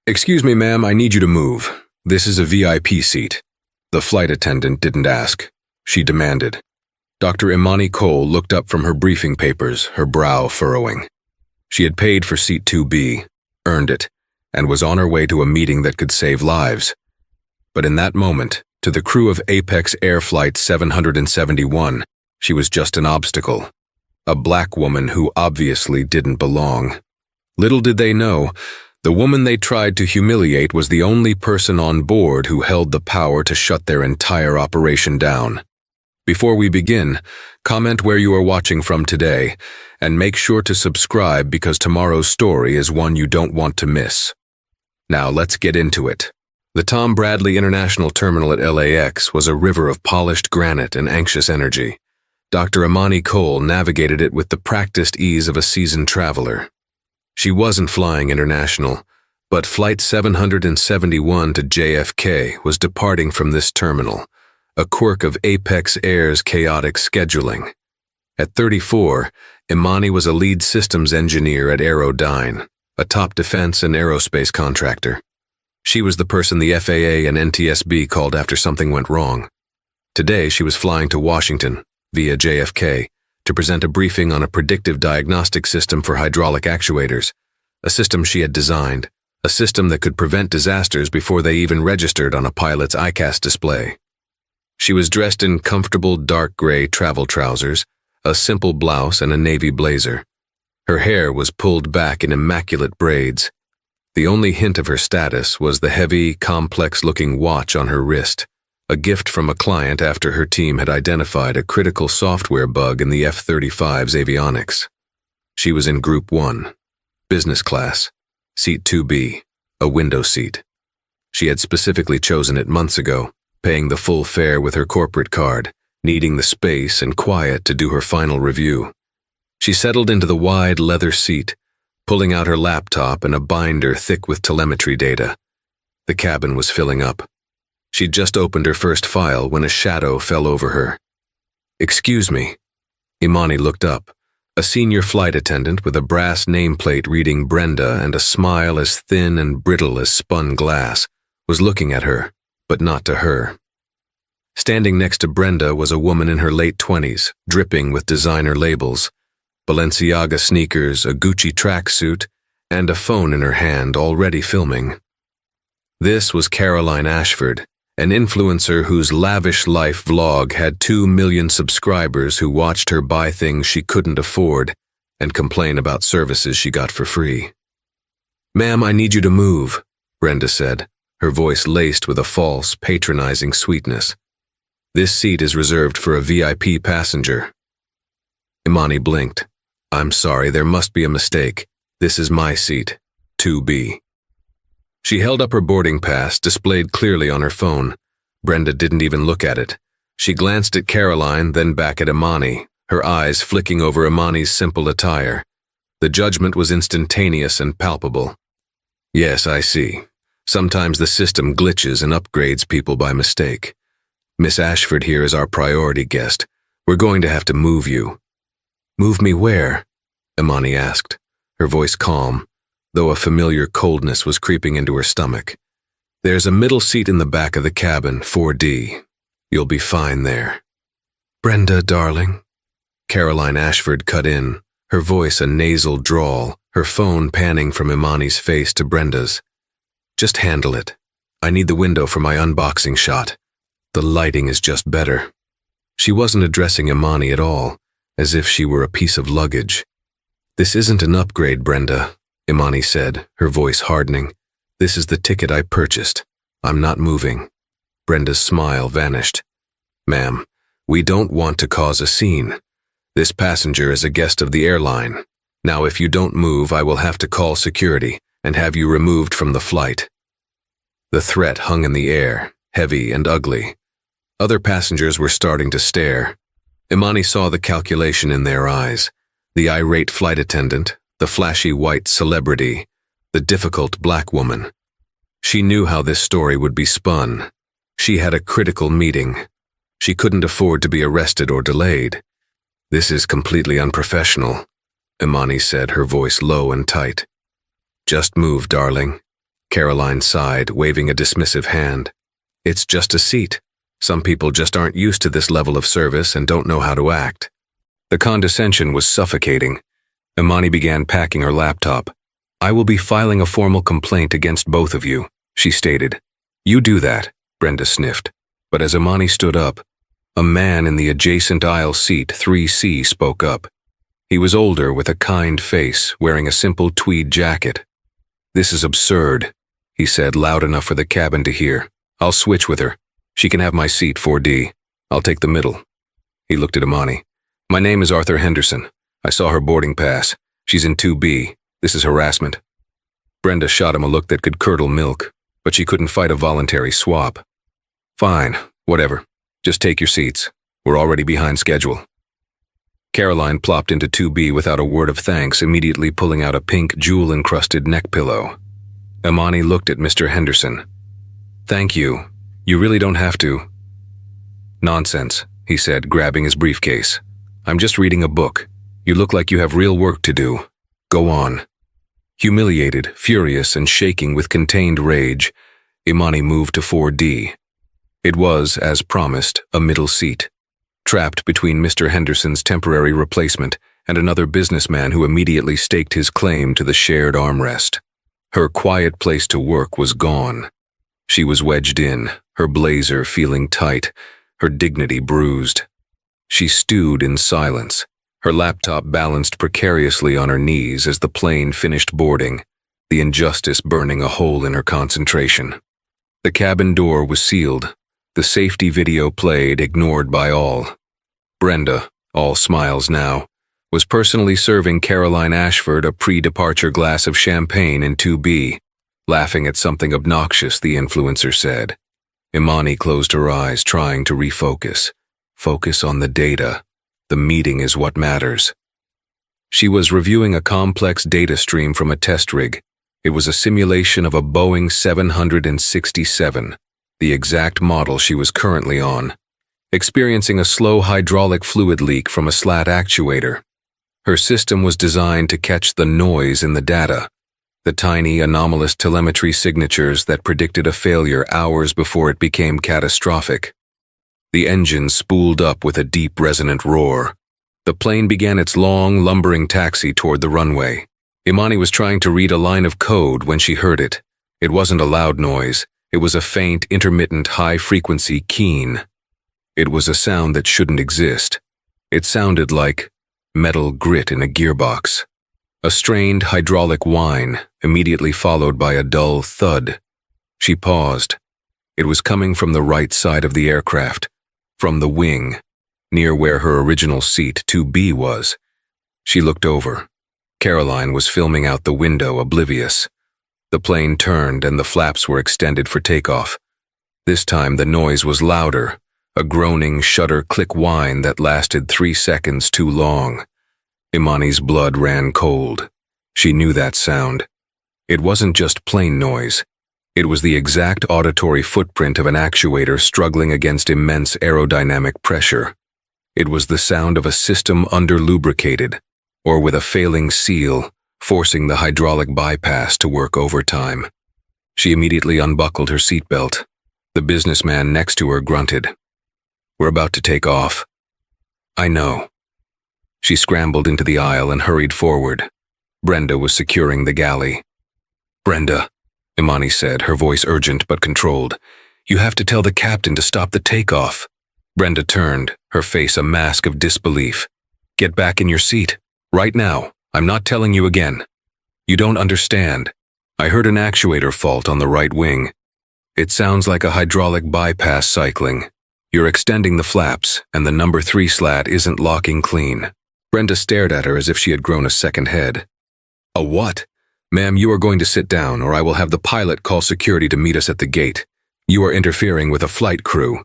"Excuse me, ma'am, I need you to move. This is a VIP seat." The flight attendant didn't ask. She demanded. Dr. Imani Cole looked up from her briefing papers, her brow furrowing. She had paid for seat 2B, earned it, and was on her way to a meeting that could save lives. But in that moment, to the crew of Apex Air Flight 771, she was just an obstacle. A black woman who obviously didn't belong. Little did they know, the woman they tried to humiliate was the only person on board who held the power to shut their entire operation down. Before we begin, comment where you are watching from today, and make sure to subscribe because tomorrow's story is one you don't want to miss. Now let's get into it. The Tom Bradley International Terminal at LAX was a river of polished granite and anxious energy. Dr. Imani Cole navigated it with the practiced ease of a seasoned traveler. She wasn't flying international, but Flight 771 to JFK was departing from this terminal, a quirk of Apex Air's chaotic scheduling. At 34, Imani was a lead systems engineer at Aerodyne, a top defense and aerospace contractor. She was the person the FAA and NTSB called after something went wrong. Today, she was flying to Washington, via JFK, to present a briefing on a predictive diagnostic system for hydraulic actuators, a system she had designed, a system that could prevent disasters before they even registered on a pilot's ICAS display. She was dressed in comfortable dark gray travel trousers, a simple blouse, and a navy blazer. Her hair was pulled back in immaculate braids. The only hint of her status was the heavy, complex-looking watch on her wrist, a gift from a client after her team had identified a critical software bug in the F-35's avionics. She was in Group 1, business class, seat 2B, a window seat. She had specifically chosen it months ago, paying the full fare with her corporate card, needing the space and quiet to do her final review. She settled into the wide leather seat, pulling out her laptop and a binder thick with telemetry data. The cabin was filling up. She'd just opened her first file when a shadow fell over her. "Excuse me." Imani looked up. A senior flight attendant with a brass nameplate reading Brenda and a smile as thin and brittle as spun glass was looking at her, but not to her. Standing next to Brenda was a woman in her late 20s, dripping with designer labels, Balenciaga sneakers, a Gucci tracksuit, and a phone in her hand already filming. This was Caroline Ashford, an influencer whose lavish life vlog had 2 million subscribers who watched her buy things she couldn't afford and complain about services she got for free. "Ma'am, I need you to move," Brenda said, her voice laced with a false, patronizing sweetness. "This seat is reserved for a VIP passenger." Imani blinked. "I'm sorry, there must be a mistake. This is my seat, 2B. She held up her boarding pass, displayed clearly on her phone. Brenda didn't even look at it. She glanced at Caroline, then back at Imani, her eyes flicking over Imani's simple attire. The judgment was instantaneous and palpable. "Yes, I see. Sometimes the system glitches and upgrades people by mistake. Miss Ashford here is our priority guest. We're going to have to move you." "Move me where?" Imani asked, her voice calm, though a familiar coldness was creeping into her stomach. "There's a middle seat in the back of the cabin, 4D. You'll be fine there." "Brenda, darling." Caroline Ashford cut in, her voice a nasal drawl, her phone panning from Imani's face to Brenda's. "Just handle it. I need the window for my unboxing shot. The lighting is just better." She wasn't addressing Imani at all, as if she were a piece of luggage. "This isn't an upgrade, Brenda," Imani said, her voice hardening. "This is the ticket I purchased. I'm not moving." Brenda's smile vanished. "Ma'am, we don't want to cause a scene. This passenger is a guest of the airline. Now, if you don't move, I will have to call security and have you removed from the flight." The threat hung in the air, heavy and ugly. Other passengers were starting to stare. Imani saw the calculation in their eyes. The irate flight attendant, the flashy white celebrity, the difficult black woman. She knew how this story would be spun. She had a critical meeting. She couldn't afford to be arrested or delayed. "This is completely unprofessional," Imani said, her voice low and tight. "Just move, darling." Caroline sighed, waving a dismissive hand. It's just a seat. Some people just aren't used to this level of service and don't know how to act. The condescension was suffocating. Imani began packing her laptop. I will be filing a formal complaint against both of you, she stated. You do that, Brenda sniffed. But as Imani stood up, a man in the adjacent aisle seat 3C spoke up. He was older with a kind face, wearing a simple tweed jacket. This is absurd, he said loud enough for the cabin to hear. I'll switch with her. She can have my seat 4D. I'll take the middle. He looked at Imani. My name is Arthur Henderson. I saw her boarding pass. She's in 2B. This is harassment. Brenda shot him a look that could curdle milk, but she couldn't fight a voluntary swap. Fine, whatever. Just take your seats. We're already behind schedule. Caroline plopped into 2B without a word of thanks, immediately pulling out a pink jewel-encrusted neck pillow. Imani looked at Mr. Henderson. Thank you. You really don't have to. Nonsense, he said, grabbing his briefcase. I'm just reading a book. You look like you have real work to do. Go on. Humiliated, furious, and shaking with contained rage, Imani moved to 4D. It was, as promised, a middle seat, trapped between Mr. Henderson's temporary replacement and another businessman who immediately staked his claim to the shared armrest. Her quiet place to work was gone. She was wedged in, her blazer feeling tight, her dignity bruised. She stewed in silence, her laptop balanced precariously on her knees as the plane finished boarding, the injustice burning a hole in her concentration. The cabin door was sealed, the safety video played, ignored by all. Brenda, all smiles now, was personally serving Caroline Ashford a pre-departure glass of champagne in 2B, laughing at something obnoxious the influencer said. Imani closed her eyes, trying to refocus. Focus on the data. The meeting is what matters. She was reviewing a complex data stream from a test rig. It was a simulation of a Boeing 767, the exact model she was currently on, experiencing a slow hydraulic fluid leak from a slat actuator. Her system was designed to catch the noise in the data, the tiny anomalous telemetry signatures that predicted a failure hours before it became catastrophic. The engine spooled up with a deep resonant roar. The plane began its long, lumbering taxi toward the runway. Imani was trying to read a line of code when she heard it. It wasn't a loud noise. It was a faint, intermittent, high-frequency keen. It was a sound that shouldn't exist. It sounded like metal grit in a gearbox. A strained hydraulic whine, immediately followed by a dull thud. She paused. It was coming from the right side of the aircraft, from the wing, near where her original seat 2B was. She looked over. Caroline was filming out the window, oblivious. The plane turned and the flaps were extended for takeoff. This time the noise was louder, a groaning shutter-click whine that lasted 3 seconds too long. Imani's blood ran cold. She knew that sound. It wasn't just plain noise. It was the exact auditory footprint of an actuator struggling against immense aerodynamic pressure. It was the sound of a system under-lubricated, or with a failing seal, forcing the hydraulic bypass to work overtime. She immediately unbuckled her seatbelt. The businessman next to her grunted. We're about to take off. I know. She scrambled into the aisle and hurried forward. Brenda was securing the galley. Brenda, Imani said, her voice urgent but controlled. You have to tell the captain to stop the takeoff. Brenda turned, her face a mask of disbelief. Get back in your seat. Right now. I'm not telling you again. You don't understand. I heard an actuator fault on the right wing. It sounds like a hydraulic bypass cycling. You're extending the flaps, and the number 3 slat isn't locking clean. Brenda stared at her as if she had grown a second head. A what? Ma'am, you are going to sit down, or I will have the pilot call security to meet us at the gate. You are interfering with a flight crew.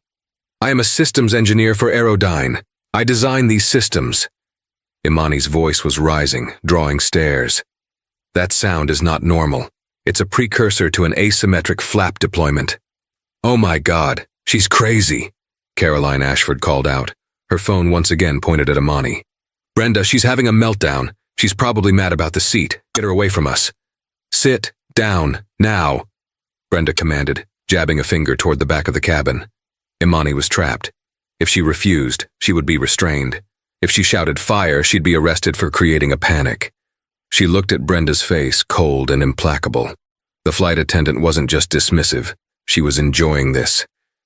I am a systems engineer for Aerodyne. I design these systems. Imani's voice was rising, drawing stares. That sound is not normal. It's a precursor to an asymmetric flap deployment. Oh my God, she's crazy, Caroline Ashford called out. Her phone once again pointed at Imani. Brenda, she's having a meltdown. She's probably mad about the seat. Get her away from us. Sit down, now, Brenda commanded, jabbing a finger toward the back of the cabin. Imani was trapped. If she refused, she would be restrained. If she shouted fire, she'd be arrested for creating a panic. She looked at Brenda's face, cold and implacable. The flight attendant wasn't just dismissive. She was enjoying this.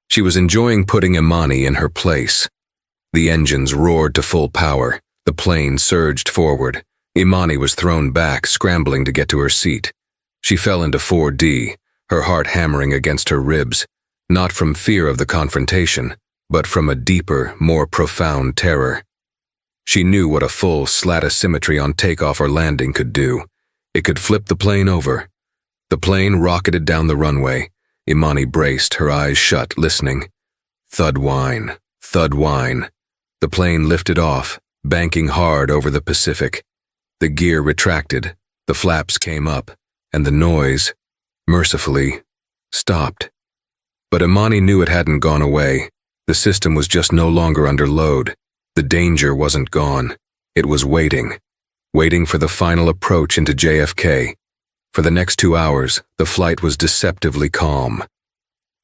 She was enjoying putting Imani in her place. The engines roared to full power. The plane surged forward. Imani was thrown back, scrambling to get to her seat. She fell into 4D, her heart hammering against her ribs, not from fear of the confrontation, but from a deeper, more profound terror. She knew what a full slat of symmetry on takeoff or landing could do. It could flip the plane over. The plane rocketed down the runway. Imani braced, her eyes shut, listening. Thud whine, thud whine. The plane lifted off, banking hard over the Pacific. The gear retracted, the flaps came up, and the noise, mercifully, stopped. But Imani knew it hadn't gone away. The system was just no longer under load. The danger wasn't gone. It was waiting for the final approach into JFK. For the next 2 hours, the flight was deceptively calm.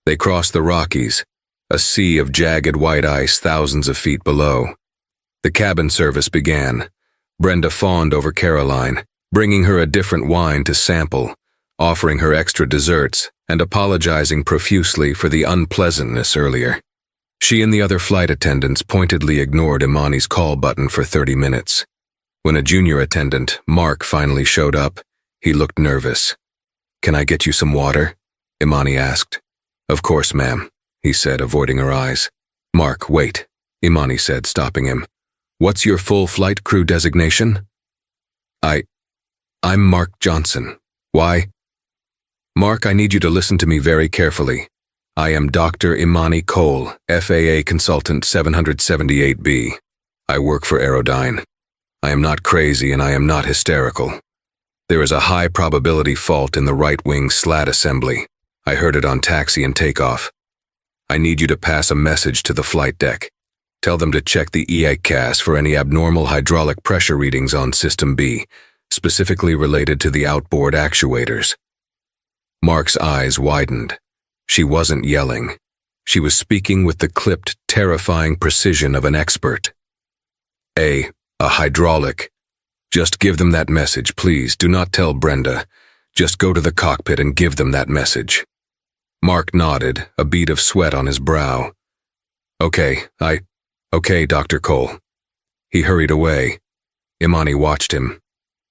They crossed the Rockies, a sea of jagged white ice thousands of feet below. The cabin service began. Brenda fawned over Caroline, bringing her a different wine to sample, offering her extra desserts, and apologizing profusely for the unpleasantness earlier. She and the other flight attendants pointedly ignored Imani's call button for 30 minutes. When a junior attendant, Mark, finally showed up, he looked nervous. "Can I get you some water?" Imani asked. "Of course, ma'am," he said, avoiding her eyes. "Mark, wait," Imani said, stopping him. "What's your full flight crew designation?" I'm Mark Johnson. Why?" "Mark, I need you to listen to me very carefully. I am Dr. Imani Cole, FAA Consultant 778B. I work for Aerodyne. I am not crazy and I am not hysterical. There is a high probability fault in the right-wing slat assembly. I heard it on taxi and takeoff. I need you to pass a message to the flight deck. Tell them to check the EICAS for any abnormal hydraulic pressure readings on System B, specifically related to the outboard actuators." Mark's eyes widened. She wasn't yelling. She was speaking with the clipped, terrifying precision of an expert. A hydraulic. Just give them that message, please. Do not tell Brenda. Just go to the cockpit and give them that message." Mark nodded, a bead of sweat on his brow. Okay, Dr. Cole." He hurried away. Imani watched him.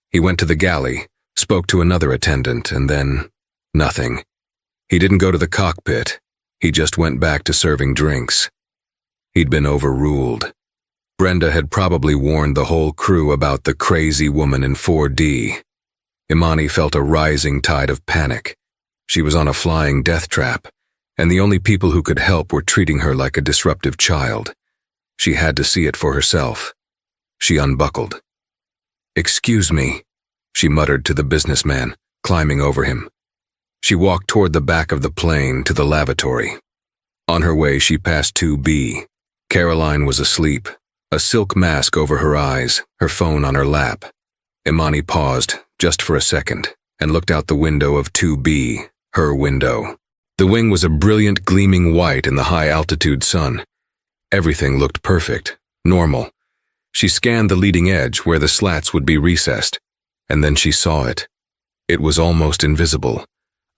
He went to the galley, spoke to another attendant, and then nothing. He didn't go to the cockpit. He just went back to serving drinks. He'd been overruled. Brenda had probably warned the whole crew about the crazy woman in 4D. Imani felt a rising tide of panic. She was on a flying death trap, and the only people who could help were treating her like a disruptive child. She had to see it for herself. She unbuckled. "Excuse me," she muttered to the businessman, climbing over him. She walked toward the back of the plane to the lavatory. On her way, she passed 2B. Caroline was asleep, a silk mask over her eyes, her phone on her lap. Imani paused, just for a second, and looked out the window of 2B, her window. The wing was a brilliant gleaming white in the high-altitude sun. Everything looked perfect, normal. She scanned the leading edge where the slats would be recessed, and then she saw it. It was almost invisible.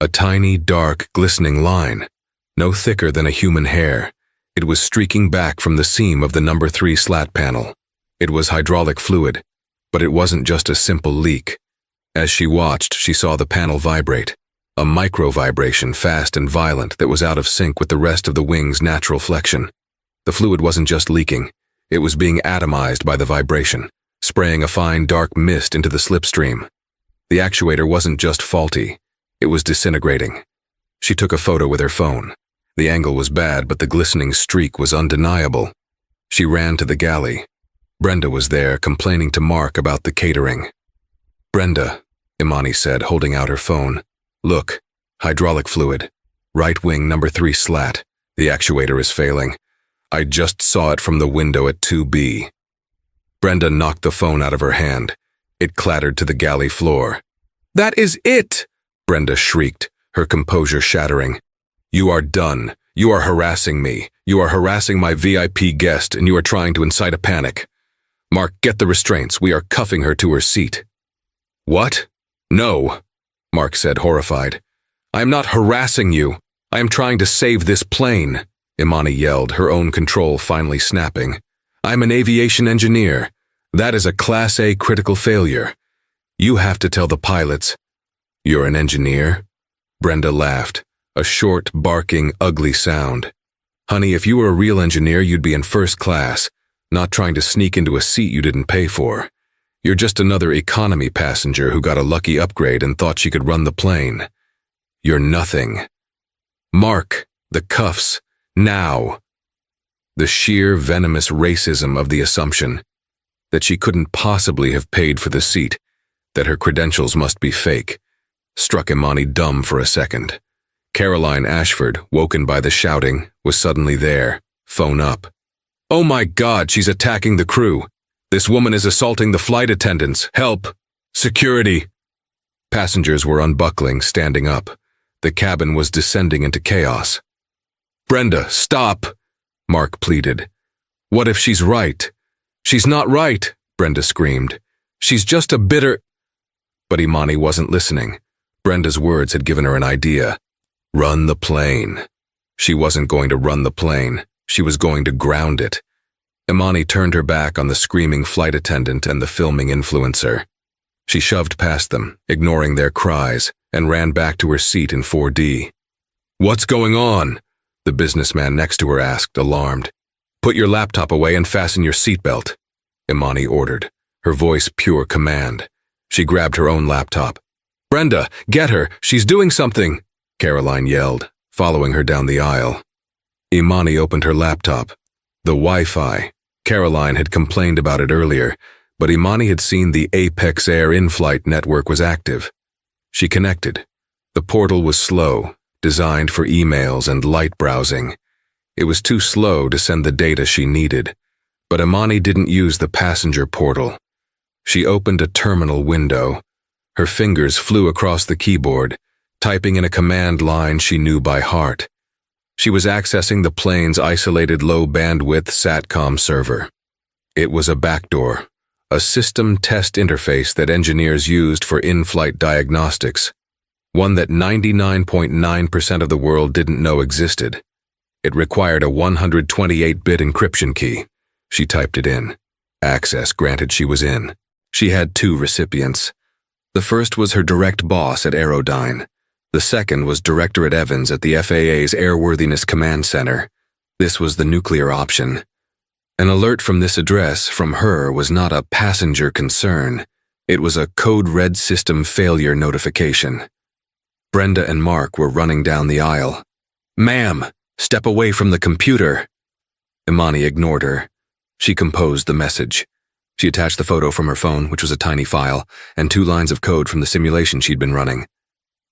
A tiny, dark, glistening line, no thicker than a human hair. It was streaking back from the seam of the number 3 slat panel. It was hydraulic fluid, but it wasn't just a simple leak. As she watched, she saw the panel vibrate, a micro-vibration fast and violent that was out of sync with the rest of the wing's natural flexion. The fluid wasn't just leaking, it was being atomized by the vibration, spraying a fine dark mist into the slipstream. The actuator wasn't just faulty, it was disintegrating. She took a photo with her phone. The angle was bad, but the glistening streak was undeniable. She ran to the galley. Brenda was there, complaining to Mark about the catering. "Brenda," Imani said, holding out her phone. "Look, hydraulic fluid. Right wing number 3 slat. The actuator is failing. I just saw it from the window at 2B. Brenda knocked the phone out of her hand. It clattered to the galley floor. "That is it!" Brenda shrieked. her composure shattering. "You are done. You are harassing me. You are harassing my VIP guest, and you are trying to incite a panic. Mark, get the restraints. We are cuffing her to her seat." "What? No," Mark said, horrified. "I am not harassing you. I am trying to save this plane," Imani yelled, her own control finally snapping. "I'm an aviation engineer. That is a Class A critical failure. You have to tell the pilots." "You're an engineer?" Brenda laughed, a short, barking, ugly sound. "Honey, if you were a real engineer, you'd be in first class, not trying to sneak into a seat you didn't pay for. You're just another economy passenger who got a lucky upgrade and thought she could run the plane. You're nothing. Mark, the cuffs, now." The sheer venomous racism of the assumption that she couldn't possibly have paid for the seat, that her credentials must be fake, struck Imani dumb for a second. Caroline Ashford, woken by the shouting, was suddenly there, phone up. "Oh my God, she's attacking the crew. This woman is assaulting the flight attendants. Help! Security!" Passengers were unbuckling, standing up. The cabin was descending into chaos. "Brenda, stop!" Mark pleaded. "What if she's right?" "She's not right," Brenda screamed. "She's just a bitter—" But Imani wasn't listening. Brenda's words had given her an idea. Run the plane. She wasn't going to run the plane. She was going to ground it. Imani turned her back on the screaming flight attendant and the filming influencer. She shoved past them, ignoring their cries, and ran back to her seat in 4D. "What's going on?" the businessman next to her asked, alarmed. "Put your laptop away and fasten your seatbelt," Imani ordered, her voice pure command. She grabbed her own laptop. "Brenda, get her! She's doing something!" Caroline yelled, following her down the aisle. Imani opened her laptop. The Wi-Fi. Caroline had complained about it earlier, but Imani had seen the Apex Air in-flight network was active. She connected. The portal was slow, designed for emails and light browsing. It was too slow to send the data she needed, but Imani didn't use the passenger portal. She opened a terminal window. Her fingers flew across the keyboard, typing in a command line she knew by heart. She was accessing the plane's isolated low-bandwidth SATCOM server. It was a backdoor, a system test interface that engineers used for in-flight diagnostics, one that 99.9% of the world didn't know existed. It required a 128-bit encryption key. She typed it in. Access granted. She was in. She had two recipients. The first was her direct boss at Aerodyne. The second was Directorate Evans at the FAA's Airworthiness Command Center. This was the nuclear option. An alert from this address from her was not a passenger concern. It was a code red system failure notification. Brenda and Mark were running down the aisle. "Ma'am, step away from the computer." Imani ignored her. She composed the message. She attached the photo from her phone, which was a tiny file, and 2 lines of code from the simulation she'd been running.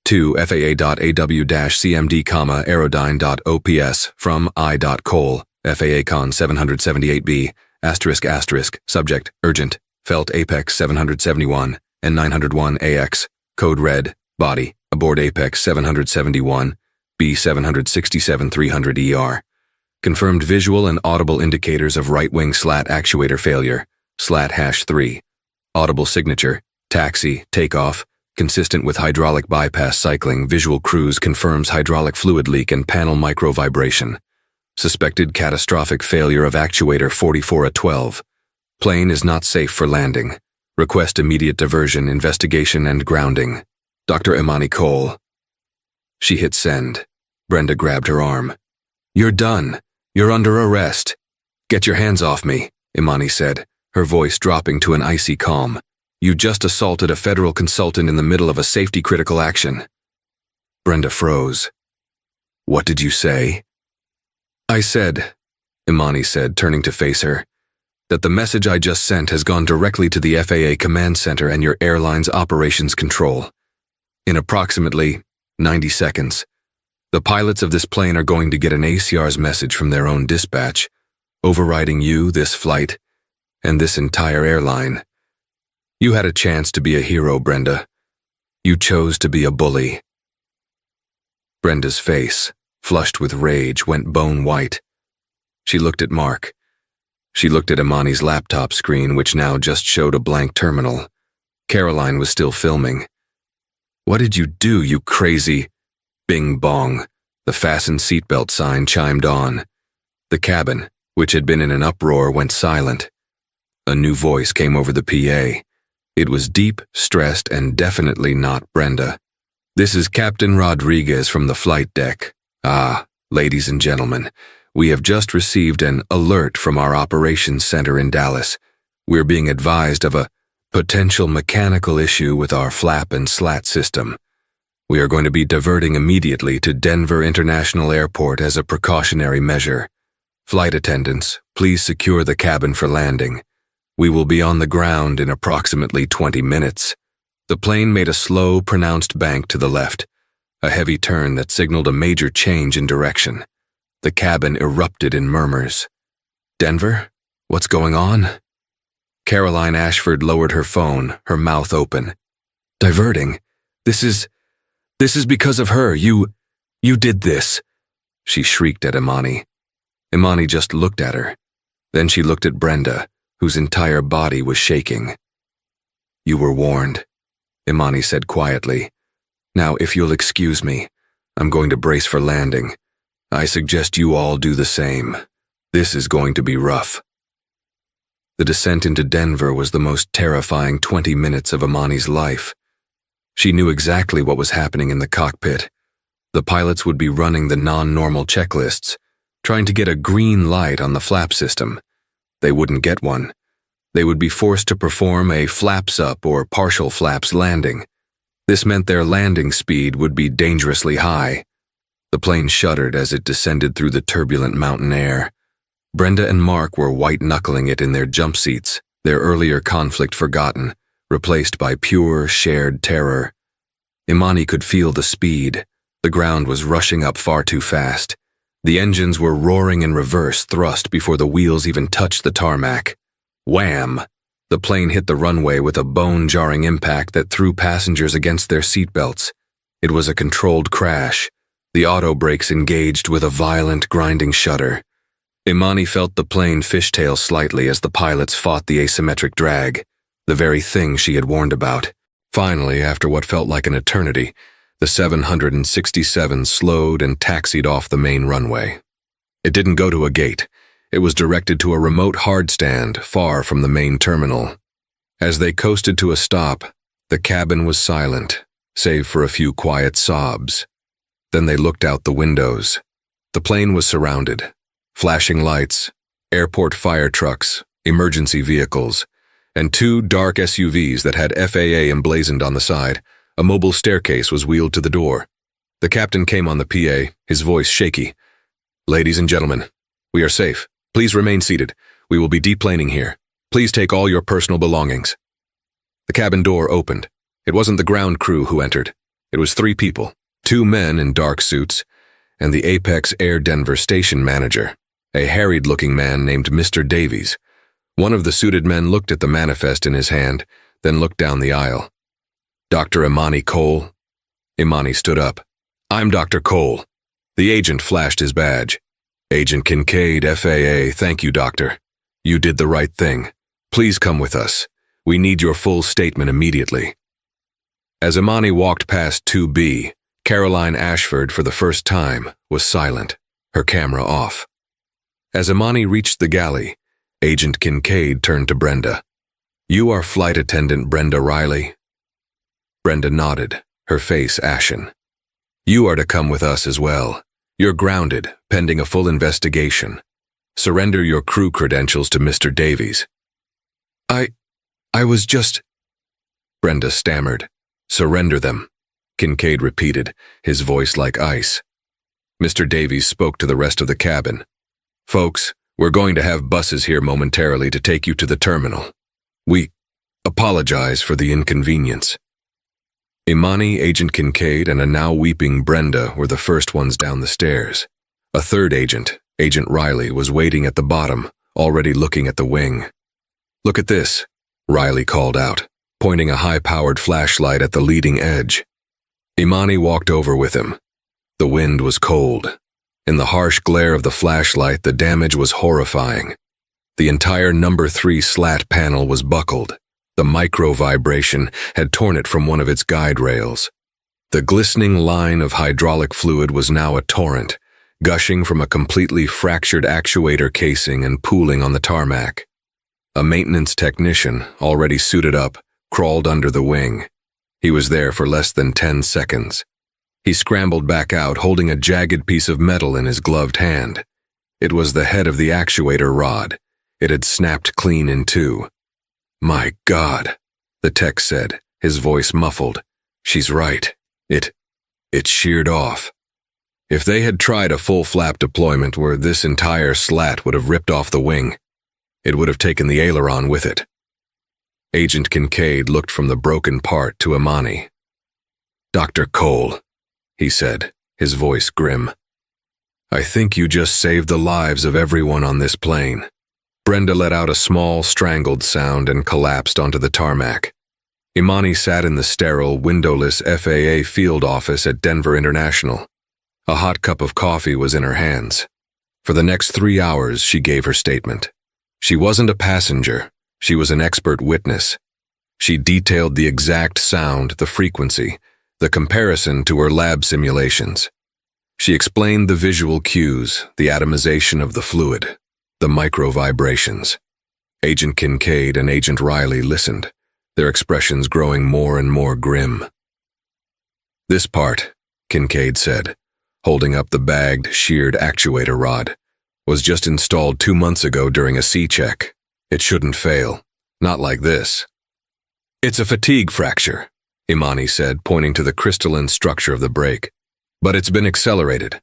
To FAA.AW-CMD, Aerodyne.OPS from I.Cole, FAA-Con 778B, ***, subject, urgent, felt Apex 771 and 901 AX, code red, body, aboard Apex 771, B767-300ER. Confirmed visual and audible indicators of right-wing slat actuator failure, /3. Audible signature, taxi, takeoff, consistent with hydraulic bypass cycling. Visual cruise confirms hydraulic fluid leak and panel micro-vibration. Suspected catastrophic failure of actuator 44A12. Plane is not safe for landing. Request immediate diversion, investigation, and grounding. Dr. Imani Cole. She hit send. Brenda grabbed her arm. "You're done. You're under arrest." "Get your hands off me," Imani said, her voice dropping to an icy calm. "You just assaulted a federal consultant in the middle of a safety-critical action." Brenda froze. "What did you say?" "I said," Imani said, turning to face her, "that the message I just sent has gone directly to the FAA Command Center and your airline's operations control. In approximately 90 seconds, the pilots of this plane are going to get an ACR's message from their own dispatch, overriding you, this flight, and this entire airline. You had a chance to be a hero, Brenda. You chose to be a bully." Brenda's face, flushed with rage, went bone white. She looked at Mark. She looked at Imani's laptop screen, which now just showed a blank terminal. Caroline was still filming. "What did you do, you crazy—" Bing bong. The fasten seatbelt sign chimed on. The cabin, which had been in an uproar, went silent. A new voice came over the PA. It was deep, stressed, and definitely not Brenda. "This is Captain Rodriguez from the flight deck. Ladies and gentlemen, we have just received an alert from our operations center in Dallas. We're being advised of a potential mechanical issue with our flap and slat system. We are going to be diverting immediately to Denver International Airport as a precautionary measure. Flight attendants, please secure the cabin for landing. We will be on the ground in approximately 20 minutes. The plane made a slow, pronounced bank to the left, a heavy turn that signaled a major change in direction. The cabin erupted in murmurs. "Denver? What's going on?" Caroline Ashford lowered her phone, her mouth open. "Diverting? This is because of her. You did this," she shrieked at Imani. Imani just looked at her. Then she looked at Brenda, whose entire body was shaking. "You were warned," Imani said quietly. "Now, if you'll excuse me, I'm going to brace for landing. I suggest you all do the same. This is going to be rough." The descent into Denver was the most terrifying 20 minutes of Imani's life. She knew exactly what was happening in the cockpit. The pilots would be running the non-normal checklists, trying to get a green light on the flap system. They wouldn't get one. They would be forced to perform a flaps up or partial flaps landing. This meant their landing speed would be dangerously high. The plane shuddered as it descended through the turbulent mountain air. Brenda and Mark were white-knuckling it in their jump seats, their earlier conflict forgotten, replaced by pure, shared terror. Imani could feel the speed. The ground was rushing up far too fast. The engines were roaring in reverse thrust before the wheels even touched the tarmac. Wham! The plane hit the runway with a bone-jarring impact that threw passengers against their seatbelts. It was a controlled crash. The auto brakes engaged with a violent, grinding shudder. Imani felt the plane fishtail slightly as the pilots fought the asymmetric drag, the very thing she had warned about. Finally, after what felt like an eternity, the 767 slowed and taxied off the main runway. It didn't go to a gate. It was directed to a remote hardstand far from the main terminal. As they coasted to a stop, the cabin was silent, save for a few quiet sobs. Then they looked out the windows. The plane was surrounded. Flashing lights, airport fire trucks, emergency vehicles, and two dark SUVs that had FAA emblazoned on the side. A mobile staircase was wheeled to the door. The captain came on the PA, his voice shaky. "Ladies and gentlemen, we are safe. Please remain seated. We will be deplaning here. Please take all your personal belongings." The cabin door opened. It wasn't the ground crew who entered. It was three people, two men in dark suits, and the Apex Air Denver station manager, a harried-looking man named Mr. Davies. One of the suited men looked at the manifest in his hand, then looked down the aisle. "Dr. Imani Cole?" Imani stood up. "I'm Dr. Cole." The agent flashed his badge. "Agent Kincaid, FAA, thank you, doctor. You did the right thing. Please come with us. We need your full statement immediately." As Imani walked past 2B, Caroline Ashford, for the first time, was silent, her camera off. As Imani reached the galley, Agent Kincaid turned to Brenda. "You are Flight Attendant Brenda Riley?" Brenda nodded, her face ashen. "You are to come with us as well. You're grounded, pending a full investigation. Surrender your crew credentials to Mr. Davies." I was just—" Brenda stammered. "Surrender them," Kincaid repeated, his voice like ice. Mr. Davies spoke to the rest of the cabin. "Folks, we're going to have buses here momentarily to take you to the terminal. We apologize for the inconvenience." Imani, Agent Kincaid, and a now weeping Brenda were the first ones down the stairs. A third agent, Agent Riley, was waiting at the bottom, already looking at the wing. "Look at this," Riley called out, pointing a high-powered flashlight at the leading edge. Imani walked over with him. The wind was cold. In the harsh glare of the flashlight, the damage was horrifying. The entire number 3 slat panel was buckled. The micro-vibration had torn it from one of its guide rails. The glistening line of hydraulic fluid was now a torrent, gushing from a completely fractured actuator casing and pooling on the tarmac. A maintenance technician, already suited up, crawled under the wing. He was there for less than 10 seconds. He scrambled back out, holding a jagged piece of metal in his gloved hand. It was the head of the actuator rod. It had snapped clean in two. "My God," the tech said, his voice muffled. "She's right. It sheared off." If they had tried a full flap deployment where this entire slat would have ripped off the wing, it would have taken the aileron with it. Agent Kincaid looked from the broken part to Imani. "Dr. Cole," he said, his voice grim. "I think you just saved the lives of everyone on this plane." Brenda let out a small, strangled sound and collapsed onto the tarmac. Imani sat in the sterile, windowless FAA field office at Denver International. A hot cup of coffee was in her hands. For the next 3 hours, she gave her statement. She wasn't a passenger. She was an expert witness. She detailed the exact sound, the frequency, the comparison to her lab simulations. She explained the visual cues, the atomization of the fluid, the micro-vibrations. Agent Kincaid and Agent Riley listened, their expressions growing more and more grim. "This part," Kincaid said, holding up the bagged, sheared actuator rod, "was just installed 2 months ago during a C-check. It shouldn't fail. Not like this." "It's a fatigue fracture," Imani said, pointing to the crystalline structure of the brake. "But it's been accelerated.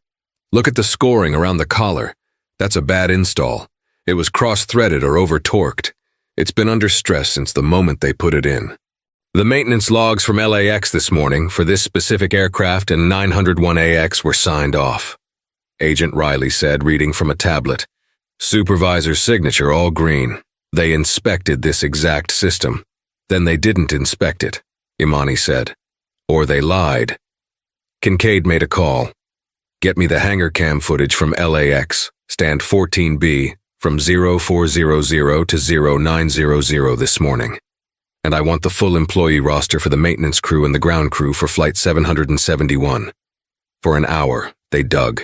Look at the scoring around the collar. That's a bad install. It was cross-threaded or over-torqued. It's been under stress since the moment they put it in. The maintenance logs from LAX this morning for this specific aircraft and 901AX were signed off," Agent Riley said, reading from a tablet. "Supervisor's signature, all green. They inspected this exact system. Then they didn't inspect it," Imani said. "Or they lied." Kincaid made a call. "Get me the hangar cam footage from LAX, stand 14B, from 0400 to 0900 this morning. And I want the full employee roster for the maintenance crew and the ground crew for Flight 771. For an hour, they dug.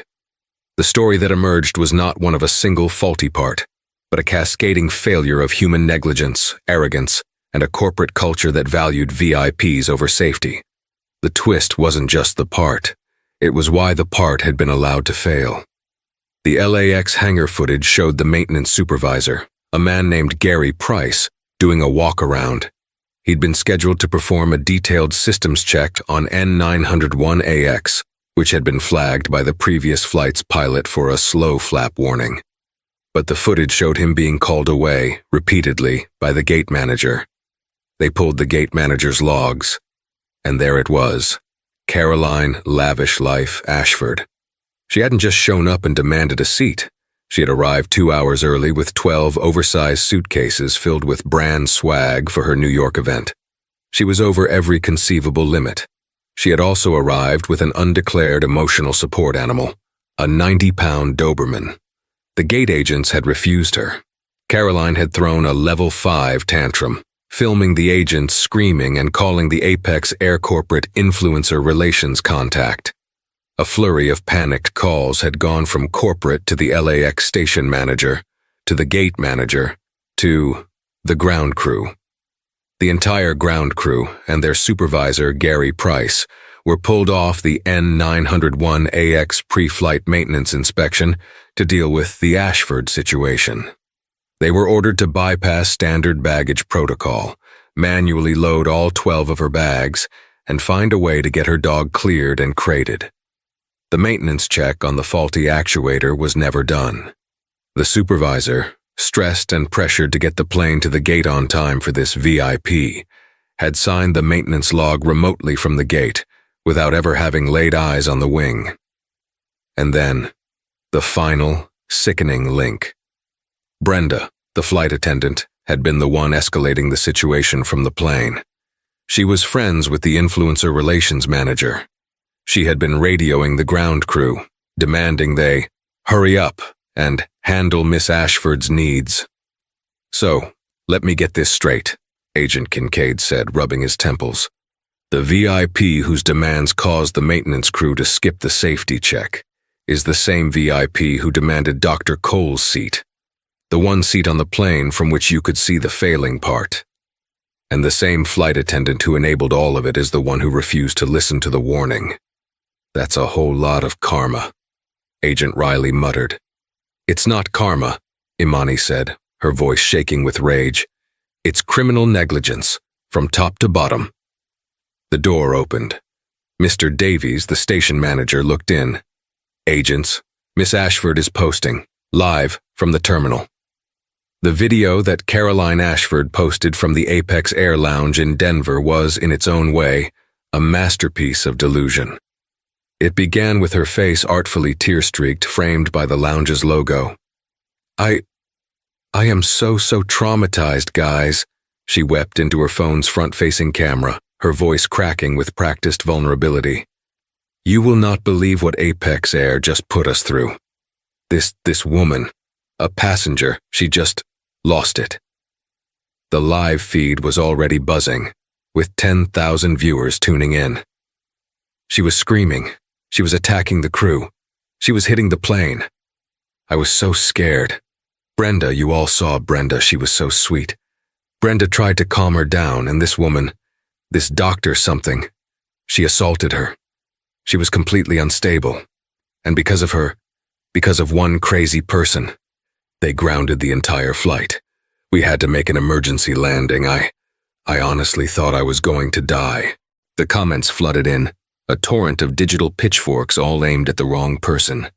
The story that emerged was not one of a single faulty part, but a cascading failure of human negligence, arrogance, and a corporate culture that valued VIPs over safety. The twist wasn't just the part. It was why the part had been allowed to fail. The LAX hangar footage showed the maintenance supervisor, a man named Gary Price, doing a walk-around. He'd been scheduled to perform a detailed systems check on N901AX, which had been flagged by the previous flight's pilot for a slow flap warning. But the footage showed him being called away, repeatedly, by the gate manager. They pulled the gate manager's logs, and there it was, Caroline Lavish Life Ashford. She hadn't just shown up and demanded a seat. She had arrived 2 hours early with 12 oversized suitcases filled with brand swag for her New York event. She was over every conceivable limit. She had also arrived with an undeclared emotional support animal, a 90-pound Doberman. The gate agents had refused her. Caroline had thrown a level 5 tantrum, filming the agents screaming and calling the Apex Air Corporate Influencer Relations contact. A flurry of panicked calls had gone from corporate to the LAX station manager, to the gate manager, to the ground crew. The entire ground crew and their supervisor, Gary Price, were pulled off the N901AX pre-flight maintenance inspection to deal with the Ashford situation. They were ordered to bypass standard baggage protocol, manually load all 12 of her bags, and find a way to get her dog cleared and crated. The maintenance check on the faulty actuator was never done. The supervisor, stressed and pressured to get the plane to the gate on time for this VIP, had signed the maintenance log remotely from the gate without ever having laid eyes on the wing. And then, the final, sickening link. Brenda, the flight attendant, had been the one escalating the situation from the plane. She was friends with the influencer relations manager. She had been radioing the ground crew, demanding they hurry up and handle Miss Ashford's needs. "So, let me get this straight," Agent Kincaid said, rubbing his temples. "The VIP whose demands caused the maintenance crew to skip the safety check is the same VIP who demanded Dr. Cole's seat, the one seat on the plane from which you could see the failing part. And the same flight attendant who enabled all of it is the one who refused to listen to the warning. That's a whole lot of karma," Agent Riley muttered. "It's not karma," Imani said, her voice shaking with rage. "It's criminal negligence, from top to bottom." The door opened. Mr. Davies, the station manager, looked in. "Agents, Miss Ashford is posting, live from the terminal." The video that Caroline Ashford posted from the Apex Air Lounge in Denver was, in its own way, a masterpiece of delusion. It began with her face artfully tear-streaked, framed by the lounge's logo. I am so traumatized, guys," she wept into her phone's front-facing camera, her voice cracking with practiced vulnerability. "You will not believe what Apex Air just put us through. This woman, a passenger, she just lost it." The live feed was already buzzing, with 10,000 viewers tuning in. She was screaming. She was attacking the crew. She was hitting the plane. I was so scared. Brenda, you all saw Brenda, she was so sweet. Brenda tried to calm her down, and this woman, this doctor something, she assaulted her. She was completely unstable. And because of her, because of one crazy person, they grounded the entire flight. We had to make an emergency landing. I honestly thought I was going to die. The comments flooded in, a torrent of digital pitchforks all aimed at the wrong person.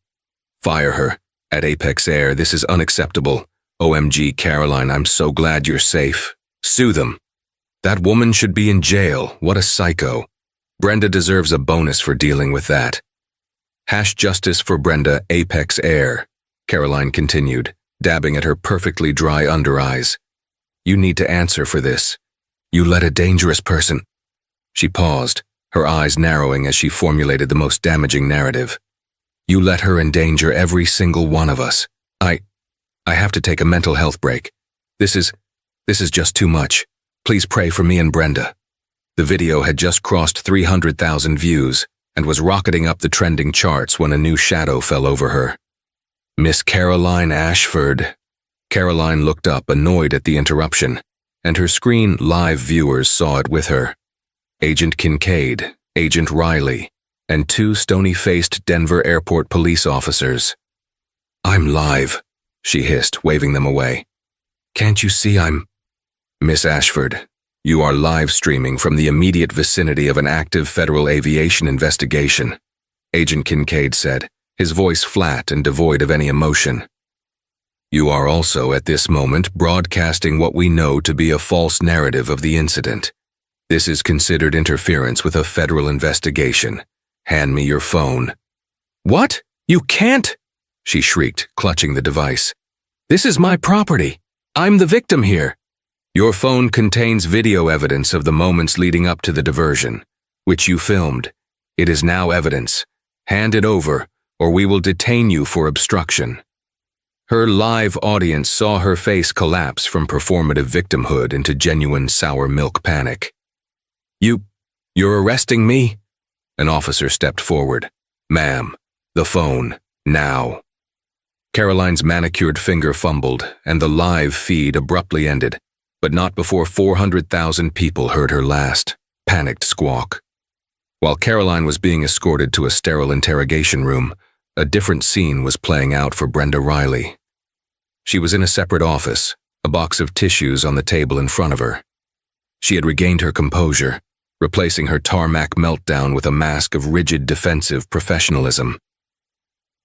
"Fire her. At Apex Air, this is unacceptable. OMG, Caroline, I'm so glad you're safe. Sue them. That woman should be in jail. What a psycho. Brenda deserves a bonus for dealing with that. #Justice for Brenda, Apex Air," Caroline continued, dabbing at her perfectly dry under-eyes. "You need to answer for this. You let a dangerous person—" She paused, her eyes narrowing as she formulated the most damaging narrative. "You let her endanger every single one of us. I have to take a mental health break. This is just too much. Please pray for me and Brenda." The video had just crossed 300,000 views and was rocketing up the trending charts when a new shadow fell over her. "Miss Caroline Ashford." Caroline looked up, annoyed at the interruption, and her screen live viewers saw it with her. Agent Kincaid, Agent Riley, and 2 stony-faced Denver airport police officers. "I'm live," she hissed, waving them away. "Can't you see I'm—" "Miss Ashford, you are live streaming from the immediate vicinity of an active federal aviation investigation," Agent Kincaid said, his voice flat and devoid of any emotion. "You are also at this moment broadcasting what we know to be a false narrative of the incident. This is considered interference with a federal investigation. Hand me your phone." "What? You can't!" she shrieked, clutching the device. "This is my property. I'm the victim here." "Your phone contains video evidence of the moments leading up to the diversion, which you filmed. It is now evidence. Hand it over, or we will detain you for obstruction." Her live audience saw her face collapse from performative victimhood into genuine sour milk panic. You're arresting me?" An officer stepped forward. "Ma'am, the phone, now." Caroline's manicured finger fumbled, and the live feed abruptly ended, but not before 400,000 people heard her last, panicked squawk. While Caroline was being escorted to a sterile interrogation room, a different scene was playing out for Brenda Riley. She was in a separate office, a box of tissues on the table in front of her. She had regained her composure, replacing her tarmac meltdown with a mask of rigid defensive professionalism.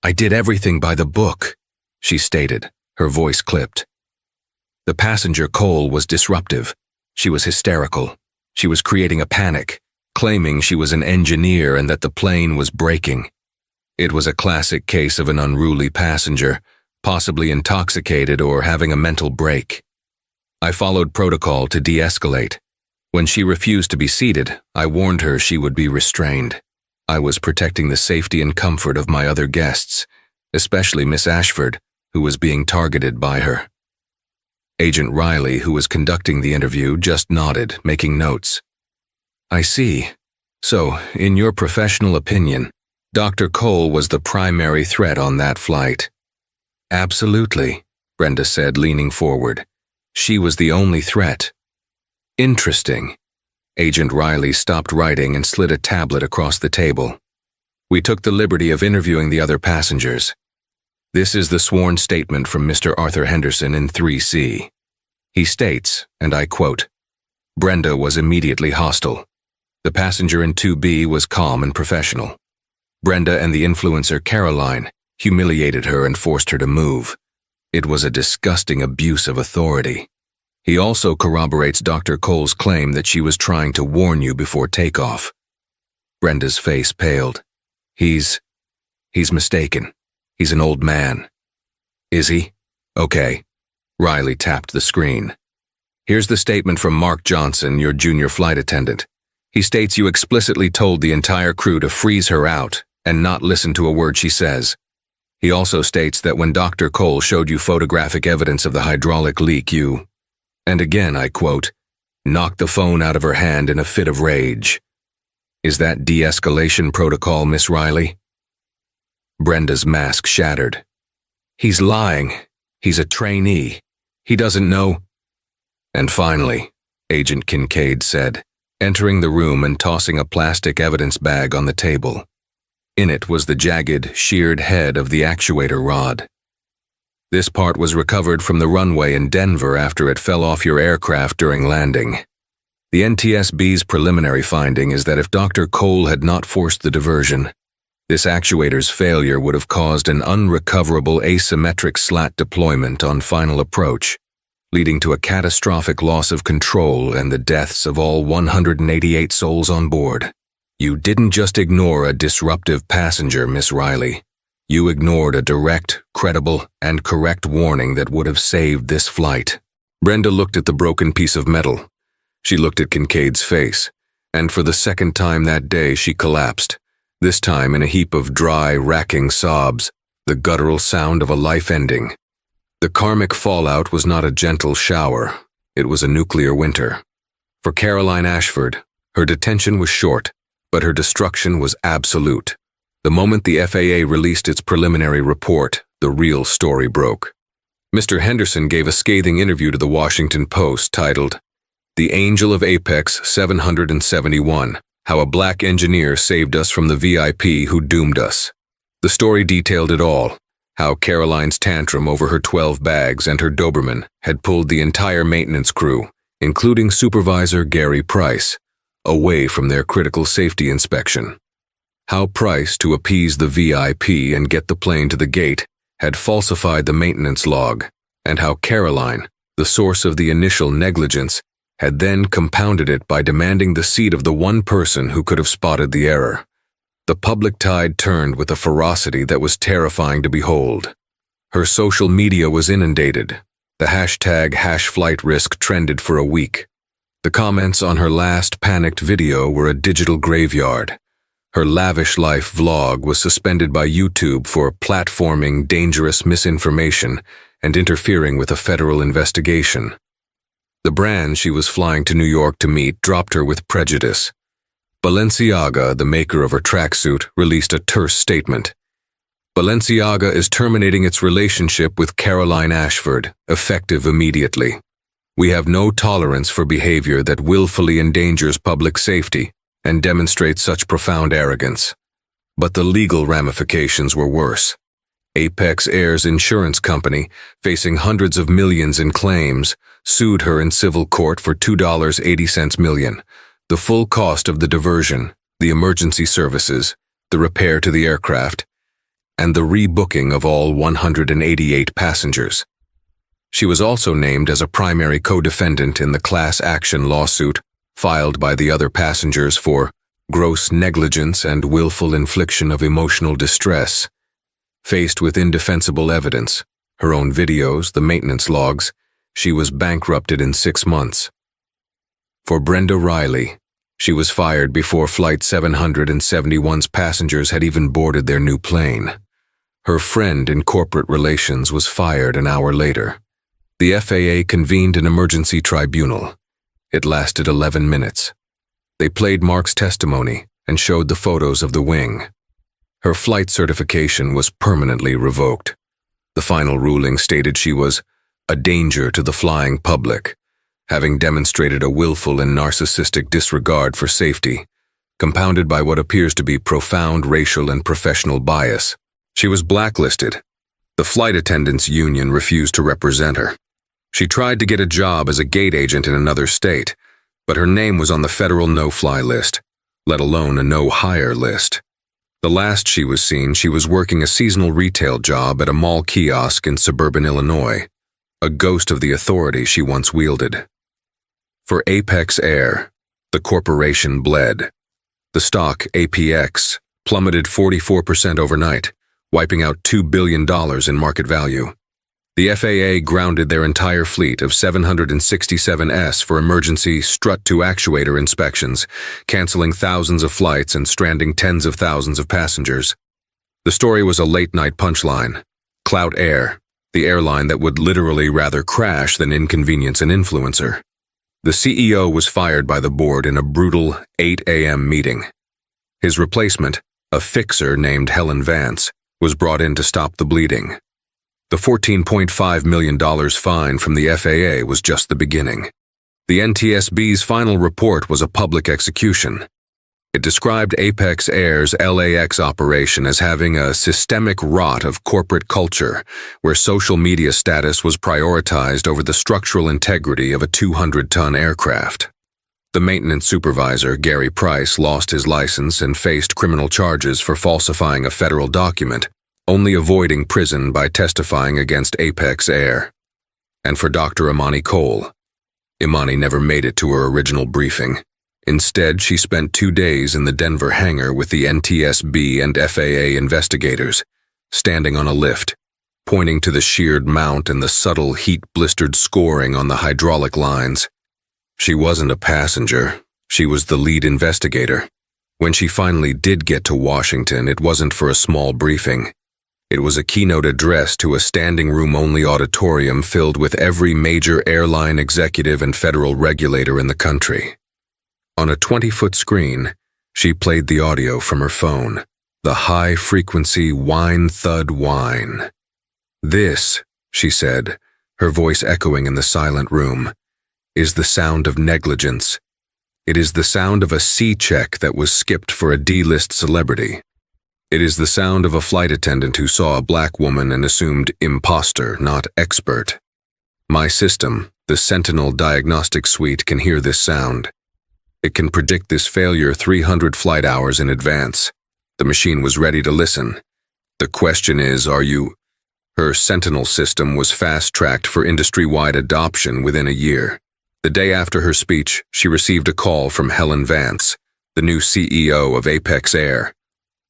"I did everything by the book," she stated, her voice clipped. The passenger, Cole, was disruptive. She was hysterical. She was creating a panic, claiming she was an engineer and that the plane was breaking. It was a classic case of an unruly passenger, possibly intoxicated or having a mental break. I followed protocol to de-escalate. When she refused to be seated, I warned her she would be restrained. I was protecting the safety and comfort of my other guests, especially Miss Ashford, who was being targeted by her. Agent Riley, who was conducting the interview, just nodded, making notes. I see. So, in your professional opinion, Dr. Cole was the primary threat on that flight. Absolutely, Brenda said, leaning forward. She was the only threat. Interesting. Agent Riley stopped writing and slid a tablet across the table. We took the liberty of interviewing the other passengers. This is the sworn statement from Mr. Arthur Henderson in 3C. He states, and I quote, Brenda was immediately hostile. The passenger in 2B was calm and professional. Brenda and the influencer Caroline humiliated her and forced her to move. It was a disgusting abuse of authority. He also corroborates Dr. Cole's claim that she was trying to warn you before takeoff. Brenda's face paled. He's mistaken. He's an old man. Is he? Okay. Riley tapped the screen. Here's the statement from Mark Johnson, your junior flight attendant. He states you explicitly told the entire crew to freeze her out and not listen to a word she says. He also states that when Dr. Cole showed you photographic evidence of the hydraulic leak, you, and again I quote, knocked the phone out of her hand in a fit of rage. Is that de-escalation protocol, Miss Riley? Brenda's mask shattered. He's lying. He's a trainee. He doesn't know. And finally, Agent Kincaid said, entering the room and tossing a plastic evidence bag on the table. In it was the jagged, sheared head of the actuator rod. This part was recovered from the runway in Denver after it fell off your aircraft during landing. The NTSB's preliminary finding is that if Dr. Cole had not forced the diversion, this actuator's failure would have caused an unrecoverable asymmetric slat deployment on final approach, leading to a catastrophic loss of control and the deaths of all 188 souls on board. You didn't just ignore a disruptive passenger, Miss Riley. You ignored a direct, credible, and correct warning that would have saved this flight. Brenda looked at the broken piece of metal. She looked at Kincaid's face, and for the second time that day she collapsed, this time in a heap of dry, racking sobs, the guttural sound of a life ending. The karmic fallout was not a gentle shower, it was a nuclear winter. For Caroline Ashford, her detention was short, but her destruction was absolute. The moment the FAA released its preliminary report, the real story broke. Mr. Henderson gave a scathing interview to the Washington Post titled, The Angel of Apex 771, How a Black Engineer Saved Us from the VIP Who Doomed Us. The story detailed it all, how Caroline's tantrum over her 12 bags and her Doberman had pulled the entire maintenance crew, including Supervisor Gary Price, away from their critical safety inspection. How Price, to appease the VIP and get the plane to the gate, had falsified the maintenance log, and how Caroline, the source of the initial negligence, had then compounded it by demanding the seat of the one person who could have spotted the error. The public tide turned with a ferocity that was terrifying to behold. Her social media was inundated. The hashtag #FlightRisk trended for a week. The comments on her last panicked video were a digital graveyard. Her lavish life vlog was suspended by YouTube for platforming dangerous misinformation and interfering with a federal investigation. The brand she was flying to New York to meet dropped her with prejudice. Balenciaga, the maker of her tracksuit, released a terse statement. Balenciaga is terminating its relationship with Caroline Ashford, effective immediately. We have no tolerance for behavior that willfully endangers public safety and demonstrates such profound arrogance. But the legal ramifications were worse. Apex Air's insurance company, facing hundreds of millions in claims, sued her in civil court for $2.80 million, the full cost of the diversion, the emergency services, the repair to the aircraft, and the rebooking of all 188 passengers. She was also named as a primary co-defendant in the class action lawsuit filed by the other passengers for gross negligence and willful infliction of emotional distress. Faced with indefensible evidence, her own videos, the maintenance logs, she was bankrupted in 6 months. For Brenda Riley, She was fired before Flight 771's passengers had even boarded their new plane. Her friend in corporate relations was fired an hour later. The FAA convened an emergency tribunal. It lasted 11 minutes. They played Mark's testimony and showed the photos of the wing. Her flight certification was permanently revoked. The final ruling stated she was a danger to the flying public, having demonstrated a willful and narcissistic disregard for safety, compounded by what appears to be profound racial and professional bias. She was blacklisted. The flight attendants' union refused to represent her. She tried to get a job as a gate agent in another state, but her name was on the federal no-fly list, let alone a no-hire list. The last she was seen, she was working a seasonal retail job at a mall kiosk in suburban Illinois, a ghost of the authority she once wielded. For Apex Air, the corporation bled. The stock, APX, plummeted 44% overnight, wiping out $2 billion in market value. The FAA grounded their entire fleet of 767s for emergency strut-to-actuator inspections, canceling thousands of flights and stranding tens of thousands of passengers. The story was a late-night punchline. Clout Air, the airline that would literally rather crash than inconvenience an influencer. The CEO was fired by the board in a brutal 8 a.m. meeting. His replacement, a fixer named Helen Vance, was brought in to stop the bleeding. The $14.5 million fine from the FAA was just the beginning. The NTSB's final report was a public execution. It described Apex Air's LAX operation as having a systemic rot of corporate culture, where social media status was prioritized over the structural integrity of a 200-ton aircraft. The maintenance supervisor, Gary Price, lost his license and faced criminal charges for falsifying a federal document, only avoiding prison by testifying against Apex Air. And for Dr. Imani Cole, Imani never made it to her original briefing. Instead, she spent 2 days in the Denver hangar with the NTSB and FAA investigators, standing on a lift, pointing to the sheared mount and the subtle heat-blistered scoring on the hydraulic lines. She wasn't a passenger, she was the lead investigator. When she finally did get to Washington, it wasn't for a small briefing. It was a keynote address to a standing-room-only auditorium filled with every major airline executive and federal regulator in the country. On a 20-foot screen, she played the audio from her phone, the high-frequency whine-thud whine. "This," she said, her voice echoing in the silent room, "is the sound of negligence. It is the sound of a C-check that was skipped for a D-list celebrity. It is the sound of a flight attendant who saw a black woman and assumed imposter, not expert. My system, the Sentinel Diagnostic Suite, can hear this sound. It can predict this failure 300 flight hours in advance. The machine was ready to listen. The question is, are you..." Her Sentinel system was fast-tracked for industry-wide adoption within a year. The day after her speech, she received a call from Helen Vance, the new CEO of Apex Air.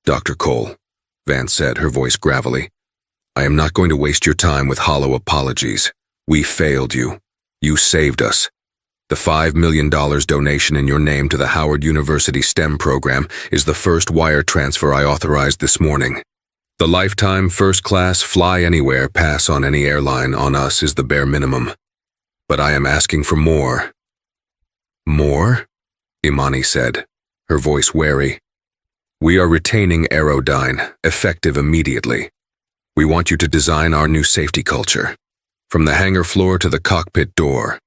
"Dr. Cole," Vance said, her voice gravelly, "I am not going to waste your time with hollow apologies. We failed you. You saved us. The $5 million donation in your name to the Howard University STEM program is the first wire transfer I authorized this morning. The lifetime first-class fly-anywhere pass on any airline on us is the bare minimum. But I am asking for more." "More?" Imani said, her voice wary. "We are retaining Aerodyne, effective immediately. We want you to design our new safety culture. From the hangar floor to the cockpit door.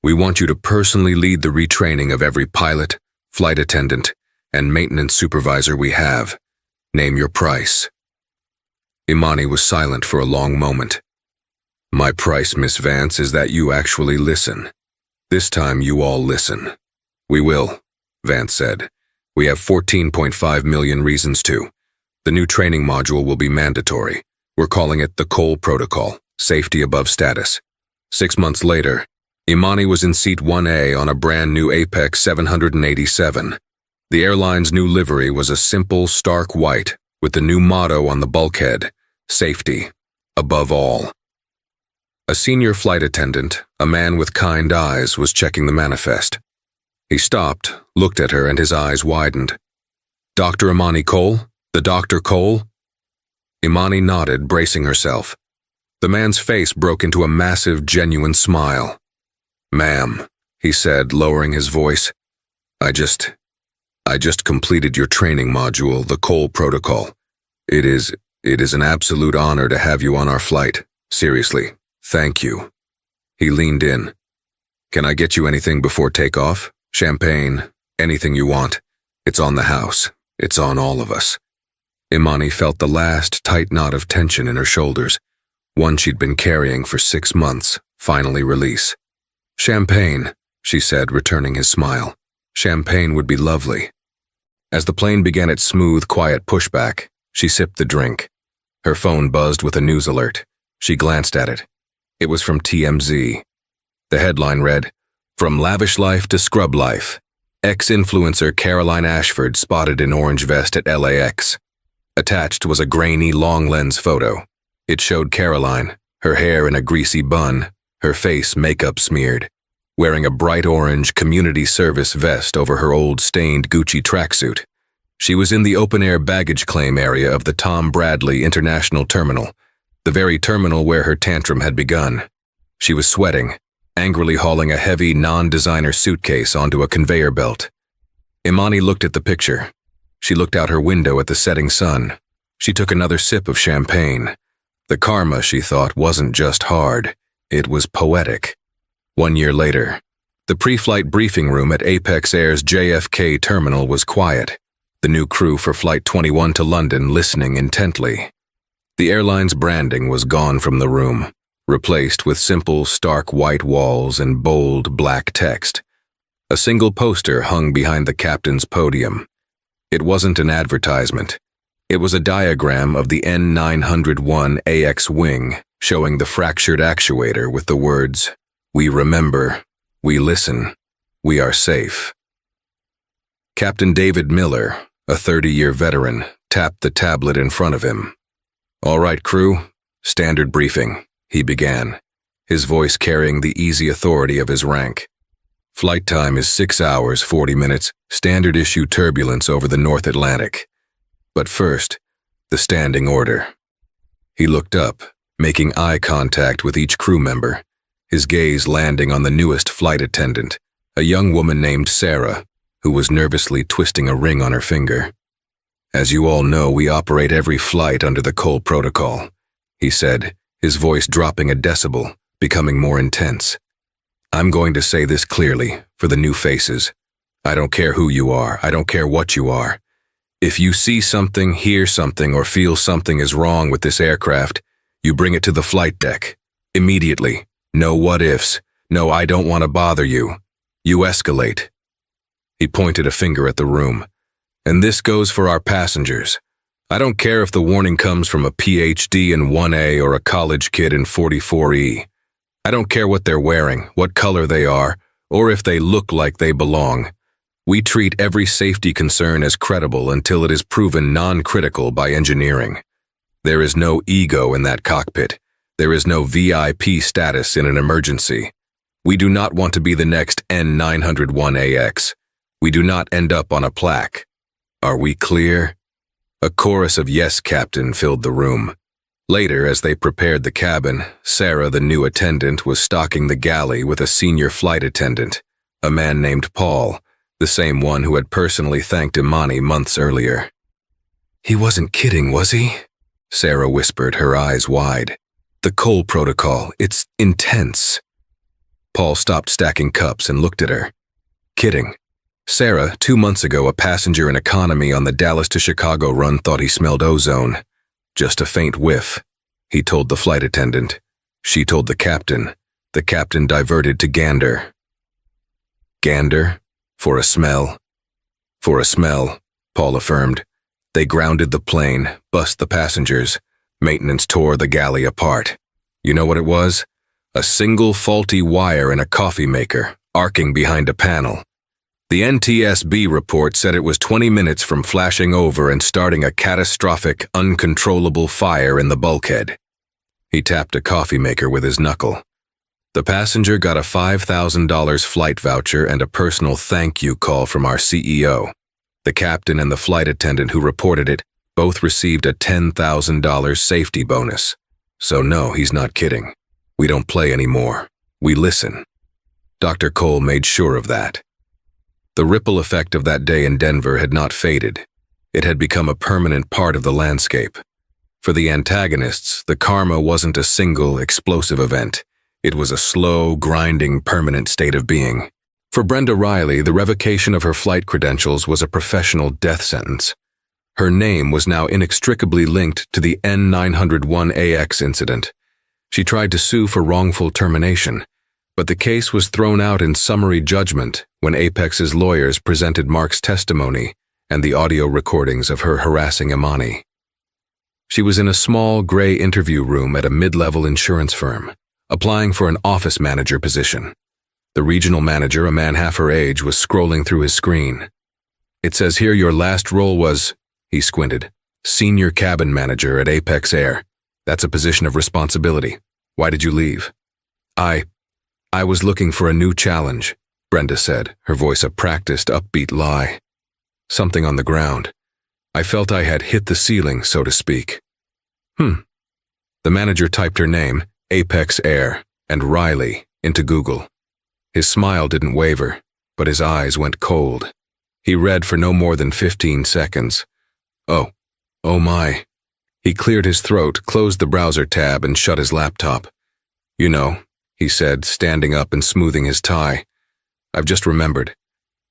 We want you to personally lead the retraining of every pilot, flight attendant, and maintenance supervisor we have. Name your price." Imani was silent for a long moment. "My price, Miss Vance, is that you actually listen. This time you all listen." "We will," Vance said. "We have 14.5 million reasons to. The new training module will be mandatory. We're calling it the Cole Protocol, safety above status." 6 months later, Imani was in seat 1A on a brand new Apex 787. The airline's new livery was a simple, stark white, with the new motto on the bulkhead, "Safety, above all." A senior flight attendant, a man with kind eyes, was checking the manifest. He stopped, looked at her, and his eyes widened. "Dr. Imani Cole? The Dr. Cole?" Imani nodded, bracing herself. The man's face broke into a massive, genuine smile. "Ma'am," he said, lowering his voice, I just completed your training module, the Cole Protocol. It is an absolute honor to have you on our flight. Seriously, thank you." He leaned in. "Can I get you anything before takeoff? Champagne, anything you want. It's on the house. It's on all of us." Imani felt the last tight knot of tension in her shoulders, one she'd been carrying for 6 months, finally release. "Champagne," she said, returning his smile. "Champagne would be lovely." As the plane began its smooth, quiet pushback, she sipped the drink. Her phone buzzed with a news alert. She glanced at it. It was from TMZ. The headline read, "From lavish life to scrub life. Ex-influencer Caroline Ashford spotted in orange vest at LAX." Attached was a grainy, long-lens photo. It showed Caroline, her hair in a greasy bun, her face makeup smeared, wearing a bright orange community service vest over her old stained Gucci tracksuit. She was in the open-air baggage claim area of the Tom Bradley International Terminal, the very terminal where her tantrum had begun. She was sweating, angrily hauling a heavy, non-designer suitcase onto a conveyor belt. Imani looked at the picture. She looked out her window at the setting sun. She took another sip of champagne. The karma, she thought, wasn't just hard. It was poetic. 1 year later, the pre-flight briefing room at Apex Air's JFK terminal was quiet, the new crew for Flight 21 to London listening intently. The airline's branding was gone from the room, replaced with simple, stark white walls and bold, black text. A single poster hung behind the captain's podium. It wasn't an advertisement. It was a diagram of the N901 AX wing, showing the fractured actuator with the words, "We remember, we listen, we are safe." Captain David Miller, a 30-year veteran, tapped the tablet in front of him. "All right, crew, standard briefing," he began, his voice carrying the easy authority of his rank. "Flight time is 6 hours, 40 minutes, standard issue turbulence over the North Atlantic. But first, the standing order." He looked up, making eye contact with each crew member, his gaze landing on the newest flight attendant, a young woman named Sarah, who was nervously twisting a ring on her finger. "As you all know, we operate every flight under the Cole Protocol," he said, his voice dropping a decibel, becoming more intense. "I'm going to say this clearly, for the new faces. I don't care who you are, I don't care what you are. If you see something, hear something, or feel something is wrong with this aircraft, you bring it to the flight deck. Immediately. No what-ifs. No, I don't want to bother you. You escalate." He pointed a finger at the room. "And this goes for our passengers. I don't care if the warning comes from a PhD in 1A or a college kid in 44E. I don't care what they're wearing, what color they are, or if they look like they belong. We treat every safety concern as credible until it is proven non-critical by engineering. There is no ego in that cockpit. There is no VIP status in an emergency. We do not want to be the next N901AX. We do not end up on a plaque. Are we clear?" A chorus of "Yes, Captain" filled the room. Later, as they prepared the cabin, Sarah, the new attendant, was stocking the galley with a senior flight attendant, a man named Paul, the same one who had personally thanked Imani months earlier. "He wasn't kidding, was he?" Sarah whispered, her eyes wide. "The Cole Protocol, it's intense." Paul stopped stacking cups and looked at her. "Kidding. Sarah, 2 months ago, a passenger in economy on the Dallas to Chicago run thought he smelled ozone. Just a faint whiff," he told the flight attendant. She told the captain. The captain diverted to Gander. "Gander? For a smell?" "For a smell," Paul affirmed. They grounded the plane, bussed the passengers. Maintenance tore the galley apart. You know what it was? A single faulty wire in a coffee maker, arcing behind a panel. The NTSB report said it was 20 minutes from flashing over and starting a catastrophic, uncontrollable fire in the bulkhead. He tapped a coffee maker with his knuckle. The passenger got a $5,000 flight voucher and a personal thank you call from our CEO. The captain and the flight attendant who reported it both received a $10,000 safety bonus. So no, he's not kidding. We don't play anymore. We listen. Dr. Cole made sure of that. The ripple effect of that day in Denver had not faded. It had become a permanent part of the landscape. For the antagonists, the karma wasn't a single, explosive event. It was a slow, grinding, permanent state of being. For Brenda Riley, the revocation of her flight credentials was a professional death sentence. Her name was now inextricably linked to the N901AX incident. She tried to sue for wrongful termination, but the case was thrown out in summary judgment when Apex's lawyers presented Mark's testimony and the audio recordings of her harassing Imani. She was in a small, gray interview room at a mid-level insurance firm, applying for an office manager position. The regional manager, a man half her age, was scrolling through his screen. "It says here your last role was," he squinted, "senior cabin manager at Apex Air. That's a position of responsibility. Why did you leave?" I was looking for a new challenge," Brenda said, her voice a practiced, upbeat lie. "Something on the ground. I felt I had hit the ceiling, so to speak." The manager typed her name, Apex Air, and Riley, into Google. His smile didn't waver, but his eyes went cold. He read for no more than 15 seconds. Oh my. He cleared his throat, closed the browser tab, and shut his laptop. "You know," he said, standing up and smoothing his tie, "I've just remembered.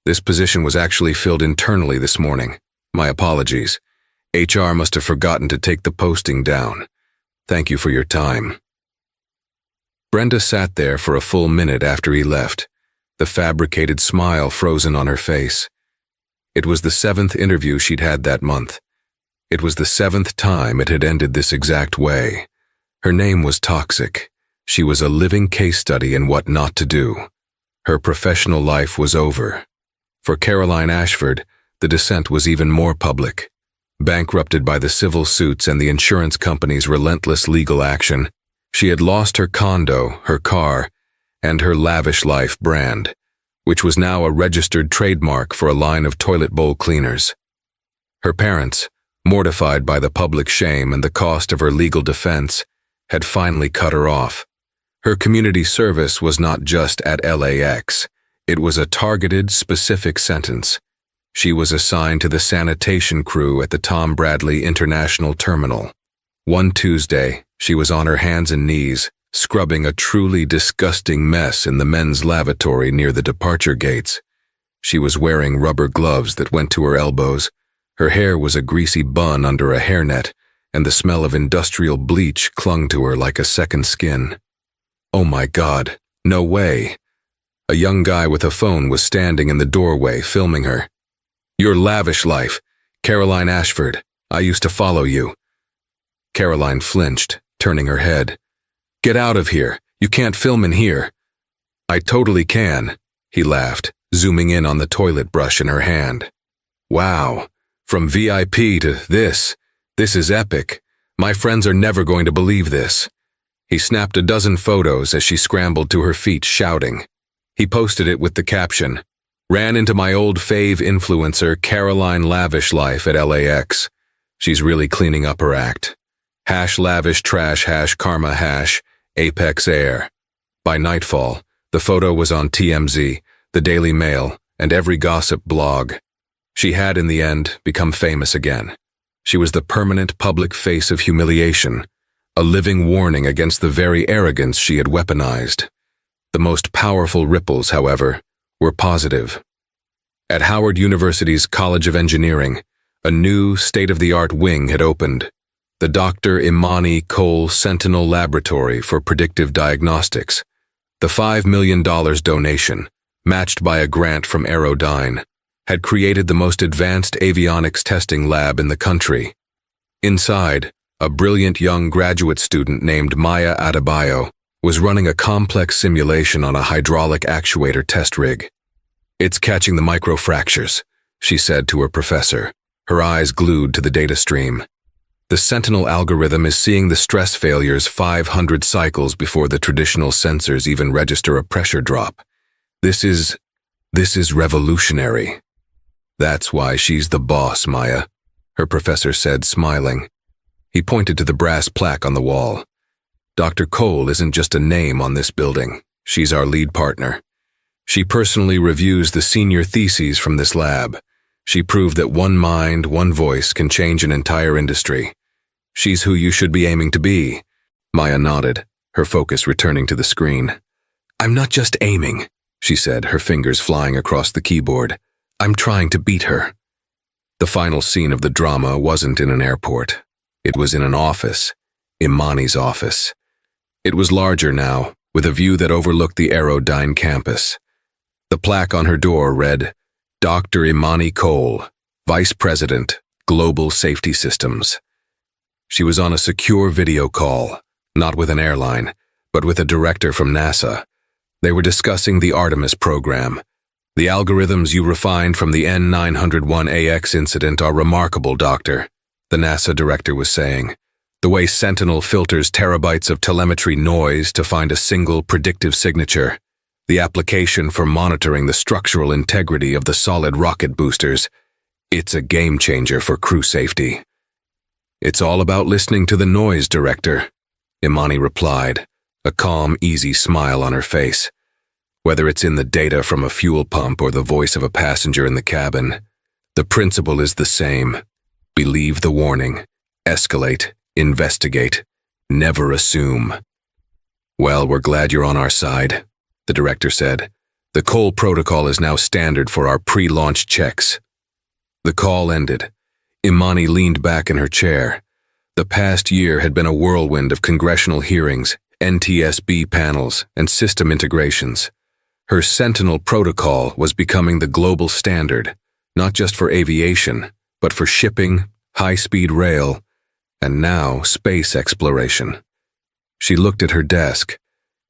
This position was actually filled internally this morning. My apologies. HR must have forgotten to take the posting down. Thank you for your time." Brenda sat there for a full minute after he left, the fabricated smile frozen on her face. It was the 7th interview she'd had that month. It was the 7th time it had ended this exact way. Her name was toxic. She was a living case study in what not to do. Her professional life was over. For Caroline Ashford, the descent was even more public. Bankrupted by the civil suits and the insurance company's relentless legal action, she had lost her condo, her car, and her lavish life brand, which was now a registered trademark for a line of toilet bowl cleaners. Her parents, mortified by the public shame and the cost of her legal defense, had finally cut her off. Her community service was not just at LAX. It was a targeted, specific sentence. She was assigned to the sanitation crew at the Tom Bradley International Terminal. One Tuesday, she was on her hands and knees, scrubbing a truly disgusting mess in the men's lavatory near the departure gates. She was wearing rubber gloves that went to her elbows. Her hair was a greasy bun under a hairnet, and the smell of industrial bleach clung to her like a second skin. Oh my God, no way. A young guy with a phone was standing in the doorway filming her. "Your lavish life, Caroline Ashford. I used to follow you." Caroline flinched, turning her head. "Get out of here. You can't film in here." "I totally can," he laughed, zooming in on the toilet brush in her hand. "Wow, from VIP to this. This is epic. My friends are never going to believe this." He snapped a dozen photos as she scrambled to her feet, shouting. He posted it with the caption, "Ran into my old fave influencer, Caroline Lavish Life at LAX. She's really cleaning up her act. #lavish trash #karma #Apex Air." By nightfall, the photo was on TMZ, the Daily Mail, and every gossip blog. She had, in the end, become famous again. She was the permanent public face of humiliation, a living warning against the very arrogance she had weaponized. The most powerful ripples, however, were positive. At Howard University's College of Engineering, a new, state-of-the-art wing had opened, the Dr. Imani Cole Sentinel Laboratory for Predictive Diagnostics. The $5 million donation, matched by a grant from Aerodyne, had created the most advanced avionics testing lab in the country. Inside, a brilliant young graduate student named Maya Adebayo was running a complex simulation on a hydraulic actuator test rig. "It's catching the microfractures," she said to her professor, her eyes glued to the data stream. The Sentinel algorithm is seeing the stress failures 500 cycles before the traditional sensors even register a pressure drop. This is revolutionary. That's why she's the boss, Maya, her professor said, smiling. He pointed to the brass plaque on the wall. Dr. Cole isn't just a name on this building. She's our lead partner. She personally reviews the senior theses from this lab. She proved that one mind, one voice can change an entire industry. She's who you should be aiming to be. Maya nodded, her focus returning to the screen. I'm not just aiming, she said, her fingers flying across the keyboard. I'm trying to beat her. The final scene of the drama wasn't in an airport. It was in an office, Imani's office. It was larger now, with a view that overlooked the Aerodyne campus. The plaque on her door read, Dr. Imani Cole, Vice President, Global Safety Systems. She was on a secure video call, not with an airline, but with a director from NASA. They were discussing the Artemis program. The algorithms you refined from the N901AX incident are remarkable, Doctor, the NASA director was saying. The way Sentinel filters terabytes of telemetry noise to find a single predictive signature. The application for monitoring the structural integrity of the solid rocket boosters. It's a game changer for crew safety. It's all about listening to the noise, Director, Imani replied, a calm, easy smile on her face. Whether it's in the data from a fuel pump or the voice of a passenger in the cabin, the principle is the same. Believe the warning, escalate, investigate, never assume. Well, we're glad you're on our side, the director said. The Cole protocol is now standard for our pre-launch checks. The call ended. Imani leaned back in her chair. The past year had been a whirlwind of congressional hearings, NTSB panels, and system integrations. Her Sentinel protocol was becoming the global standard, not just for aviation, but for shipping, high-speed rail, and now space exploration. She looked at her desk.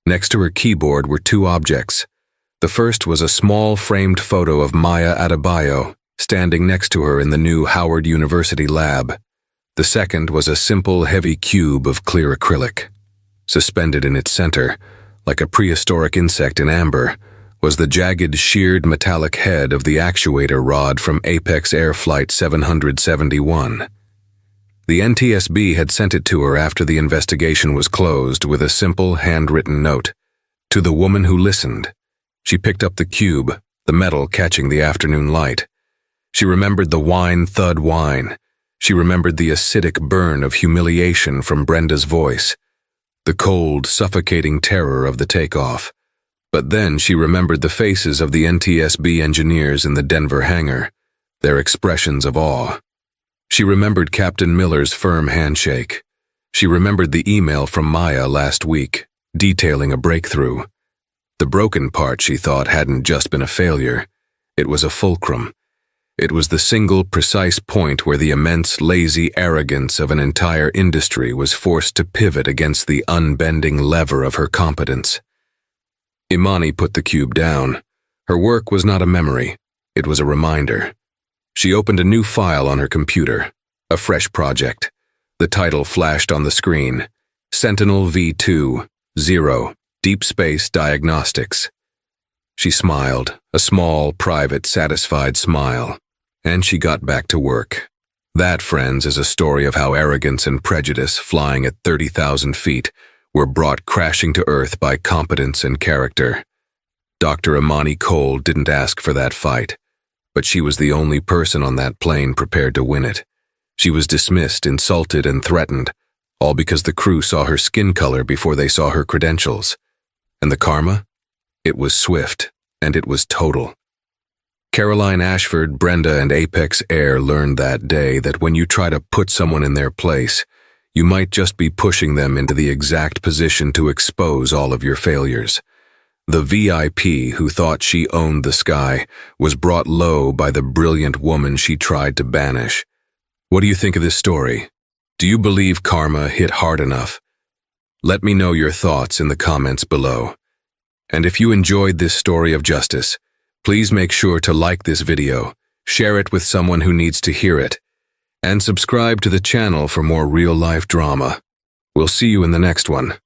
Next to her keyboard were two objects. The first was a small framed photo of Maya Adebayo, standing next to her in the new Howard University lab. The second was a simple, heavy cube of clear acrylic. Suspended in its center, like a prehistoric insect in amber, was the jagged, sheared metallic head of the actuator rod from Apex Air Flight 771. The NTSB had sent it to her after the investigation was closed with a simple, handwritten note. To the woman who listened. She picked up the cube, the metal catching the afternoon light. She remembered the thud whine. She remembered the acidic burn of humiliation from Brenda's voice. The cold, suffocating terror of the takeoff. But then she remembered the faces of the NTSB engineers in the Denver hangar, their expressions of awe. She remembered Captain Miller's firm handshake. She remembered the email from Maya last week, detailing a breakthrough. The broken part, she thought, hadn't just been a failure. It was a fulcrum. It was the single precise point where the immense, lazy arrogance of an entire industry was forced to pivot against the unbending lever of her competence. Imani put the cube down. Her work was not a memory. It was a reminder. She opened a new file on her computer, a fresh project. The title flashed on the screen, Sentinel V2-0, Deep Space Diagnostics. She smiled, a small, private, satisfied smile, and she got back to work. That, friends, is a story of how arrogance and prejudice, flying at 30,000 feet, were brought crashing to earth by competence and character. Dr. Imani Cole didn't ask for that fight, but she was the only person on that plane prepared to win it. She was dismissed, insulted, and threatened, all because the crew saw her skin color before they saw her credentials. And the karma? It was swift, and it was total. Caroline Ashford, Brenda, and Apex Air learned that day that when you try to put someone in their place, you might just be pushing them into the exact position to expose all of your failures. The VIP who thought she owned the sky was brought low by the brilliant woman she tried to banish. What do you think of this story? Do you believe karma hit hard enough? Let me know your thoughts in the comments below. And if you enjoyed this story of justice, please make sure to like this video, share it with someone who needs to hear it, And subscribe to the channel for more real-life drama. We'll see you in the next one.